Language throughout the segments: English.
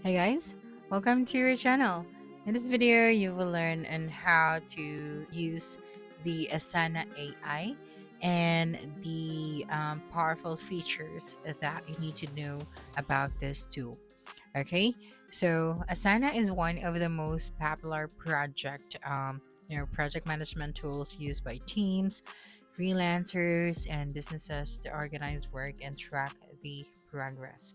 Hey guys, welcome to your channel. In this video, you will learn on how to use the Asana AI and the powerful features that you need to know about this tool. Okay, so Asana is one of the most popular project management tools used by teams, freelancers, and businesses to organize work and track the progress.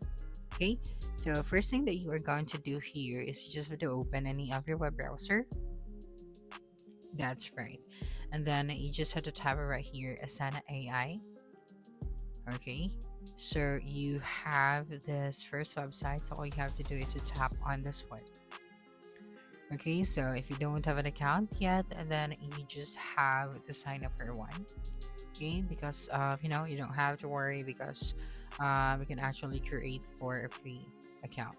Okay, so first thing that you are going to do here is you just have to open any of your web browser. That's right. And then you just have to tab it right here, Asana AI. Okay, so you have this first website, so all you have to do is to tap on this one. Okay, so if you don't have an account yet, then you just have to sign up for one. Okay, because you don't have to worry because you can actually create for a free account.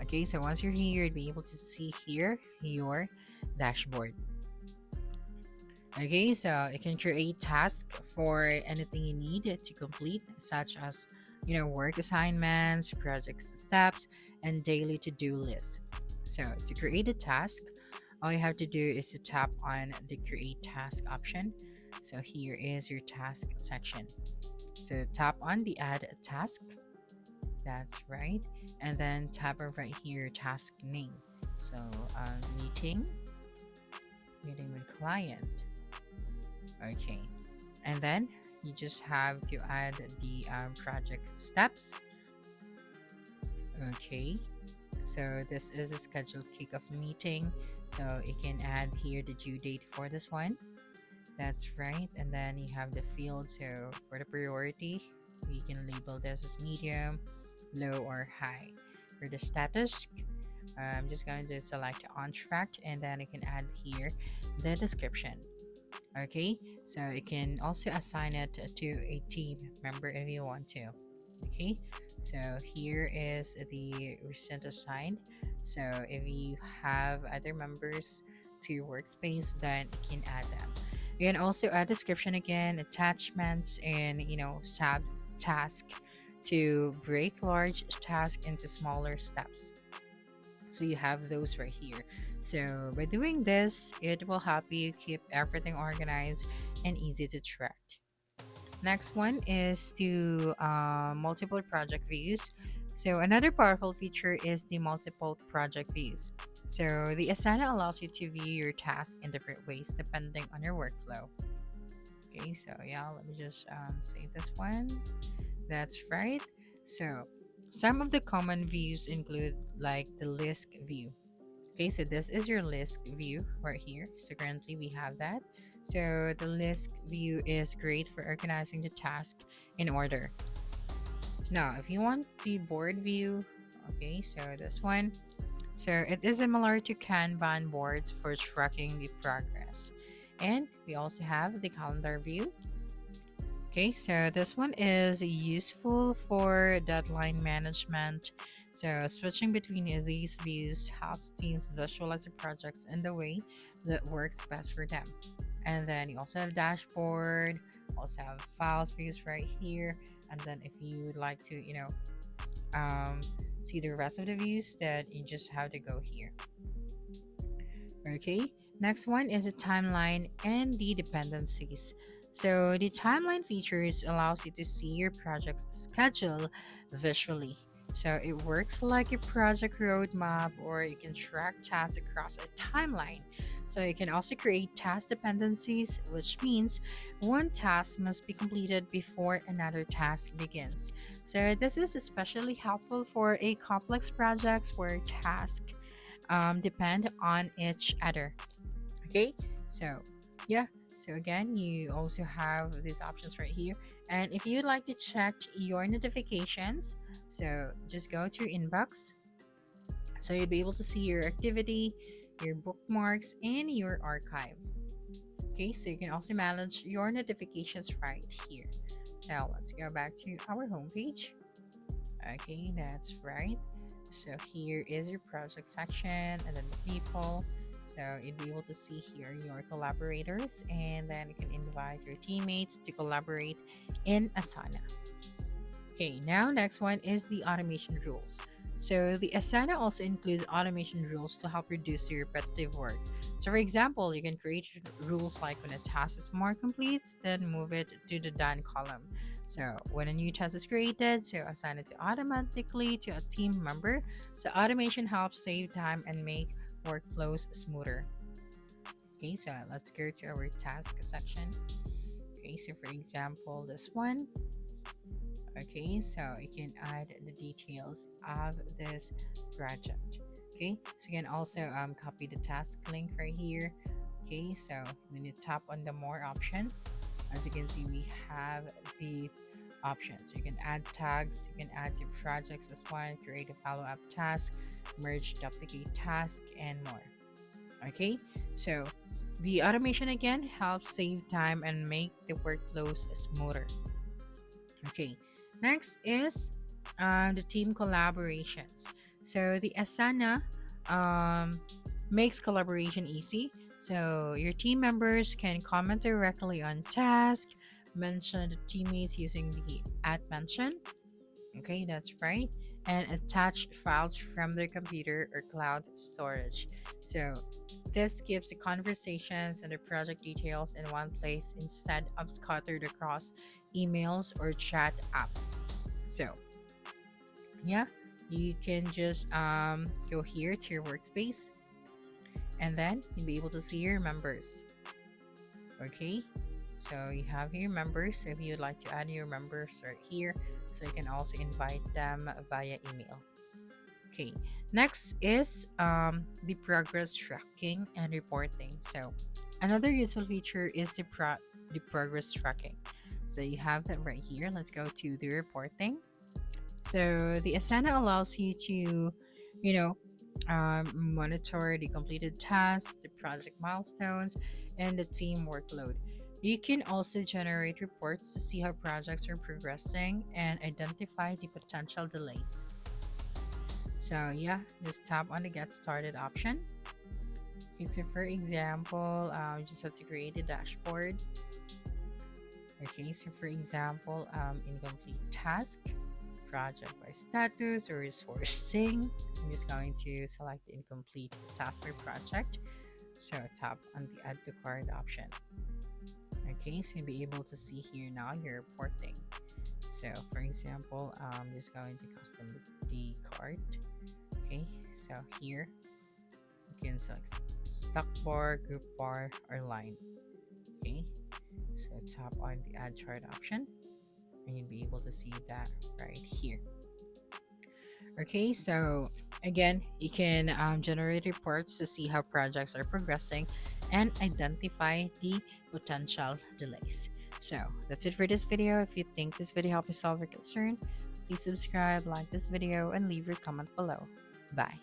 Okay, so once you're here, you'll be able to see here your dashboard. Okay, so you can create tasks for anything you need to complete, such as work assignments, project steps, and daily to-do lists. So to create a task, all you have to do is to tap on the create task option. So here is your task section. So tap on the add a task. That's right. And then tap on right here task name. So meeting, meeting with client. Okay. And then you just have to add the project steps. Okay. So this is a scheduled kickoff meeting. So you can add here the due date for this one. That's right. And then you have the field. So for the priority, we can label this as medium, low, or high. For the status, I'm just going to select on track, and then I can add here the description. Okay, so you can also assign it to a team member if you want to. Okay, so here is the recent assigned. So if you have other members to your workspace, then you can add them. You can also add description again, attachments, and sub task to break large tasks into smaller steps. So you have those right here. So by doing this, it will help you keep everything organized and easy to track. Next one is to multiple project views. So another powerful feature is the multiple project views. So the Asana allows you to view your task in different ways depending on your workflow. Okay, so yeah, let me just save this one. That's right. So some of the common views include like the list view. Okay, so this is your list view right here. So currently we have that. So the list view is great for organizing the task in order. Now, if you want the board view, okay, so this one. So it is similar to Kanban boards for tracking the progress. And we also have the calendar view. Okay, so this one is useful for deadline management. So switching between these views helps teams visualize the projects in the way that works best for them. And then you also have dashboard, also have files views right here. And then if you would like to, um, see the rest of the views, that you just have to go here. Okay, next one is a timeline and the dependencies. So the timeline features allows you to see your project's schedule visually. So it works like a project roadmap, or you can track tasks across a timeline. So you can also create task dependencies, which means one task must be completed before another task begins. So this is especially helpful for a complex projects where tasks depend on each other. Okay, so yeah, so again, you also have these options right here. And if you'd like to check your notifications, so just go to your inbox. So you'll be able to see your activity, your bookmarks, and your archive. Okay, so you can also manage your notifications right here. So let's go back to our homepage. Okay, that's right. So here is your project section, and then the people. So you'll be able to see here your collaborators, and then you can invite your teammates to collaborate in Asana. Okay, now next one is the automation rules. So the Asana also includes automation rules to help reduce the repetitive work. So for example, you can create rules like when a task is more complete, then move it to the done column. So when a new task is created, so assign it to automatically to a team member. So automation helps save time and make workflows smoother. Okay, so let's go to our task section. Okay, so for example, this one. Okay, so you can add the details of this project. Okay, so you can also copy the task link right here. Okay, so when you tap on the more option, as you can see, we have these options. You can add tags, you can add to projects as one, create a follow-up task, merge duplicate task, and more. Okay, so the automation again helps save time and make the workflows smoother. Okay, next is the team collaborations. So the Asana um, makes collaboration easy. So your team members can comment directly on tasks, mention the teammates using the at mention. Okay, that's right. And attach files from their computer or cloud storage. So this keeps the conversations and the project details in one place instead of scattered across emails or chat apps. So yeah, you can just go here to your workspace and then you'll be able to see your members. Okay, so you have your members. So if you'd like to add your members right here, so you can also invite them via email. Okay, next is the progress tracking and reporting. So another useful feature is the progress tracking. So you have that right here. Let's go to the reporting. So the Asana allows you to, you know, monitor the completed tasks, the project milestones, and the team workload. You can also generate reports to see how projects are progressing and identify the potential delays. So yeah, just tap on the get started option. Okay, so for example, you just have to create a dashboard. Okay, so for example, incomplete task, project by status or resourcing. So I'm just going to select the incomplete task by project. So tap on the add to card option. Okay, so you'll be able to see here now your reporting. So for example, I'm just going to custom the card. Okay, so here you can select stock bar, group bar, or line. Okay, so tap on the add chart option and you'll be able to see that right here. Okay, so again, you can generate reports to see how projects are progressing and identify the potential delays. So that's it for this video. If you think this video helped you solve your concern, please subscribe, like this video, and leave your comment below. Bye.